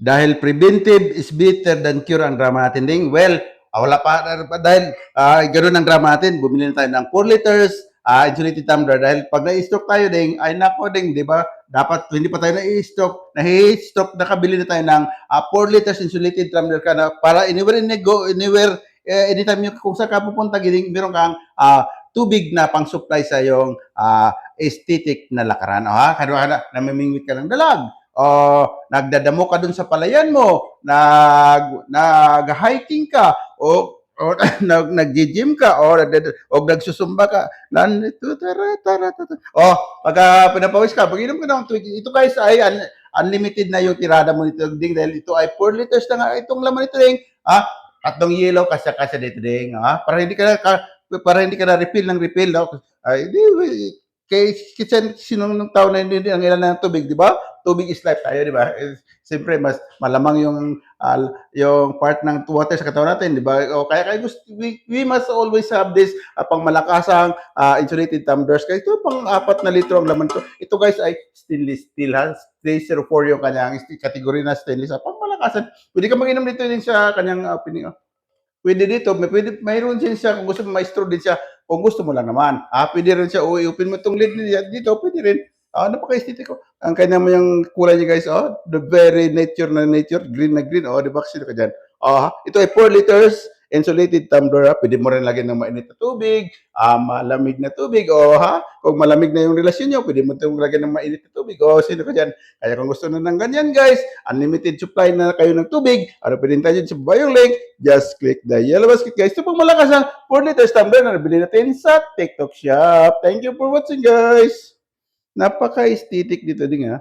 dahil preventive is better than cure ang drama natin ding. Well, wala pa, dahil ganoon ang drama natin, bumili na tayo ng 4 liters insulated tumbler dahil pag na-stroke tayo ding, ay nako ding, di ba? Dapat hindi pa tayo na-stroke, na-stroke, nakabili na tayo ng 4 liters insulated tumbler ka na para anywhere in go, anywhere, anytime yung kung saan ka pupunta, giling, meron kang tubig na pang-supply sa yung aesthetic na lakaran. Ha? Kada namimingwit ka ng dalag. Nagdadamo ka dun sa palayan mo, nag-hiking ka, o nag-gym ka, o nagsusumba ka, pagka pinapawis ka, pag-inom ka ng tubig, ito guys ay unlimited na yung tirada mo nito ding, dahil ito ay 4 liters na nga itong laman nito ding, tatlong yellow kasya dito ding, para hindi ka na refill ng refill, no? Ay, kay sinong tao na hindi ang ilan ng tubig, di ba? Tubig is life tayo, di ba? Siyempre, mas malamang yung part ng water sa katawan natin, di ba? O kaya we must always have this pang malakasang insulated tumblers. Kaya ito, pang 4 na litro ang laman ko. Ito guys ay stainless steel, ha? 304 yung kanyang category na stainless. Pang malakasan. Pwede ka mag-inom dito din sa kanyang pwede dito, mayroon din siya, kung gusto mo, maestro din siya, kung gusto mo lang naman. Pwede rin siya, i-open mo itong lid niya dito, pwede rin. Napaka-aesthetic ko. Ang kanya mo yung kulay niya guys, the very nature na nature, green na green, di ba, sino ka dyan? Ito ay 4 liters, insulated tumbler, pwede mo rin lagyan ng mainit na tubig, malamig na tubig, kung malamig na yung relasyon nyo, pwede mo itong lagyan ng mainit na tubig, sino ka dyan? Kaya kung gusto na ng ganyan guys, unlimited supply na kayo ng tubig, pwede tayo dyan sa baba yung link, just click the yellow basket guys. Ito pang malakas na 4 liters tumbler na nabili natin sa TikTok shop. Thank you for watching guys. Napaka-aesthetic dito din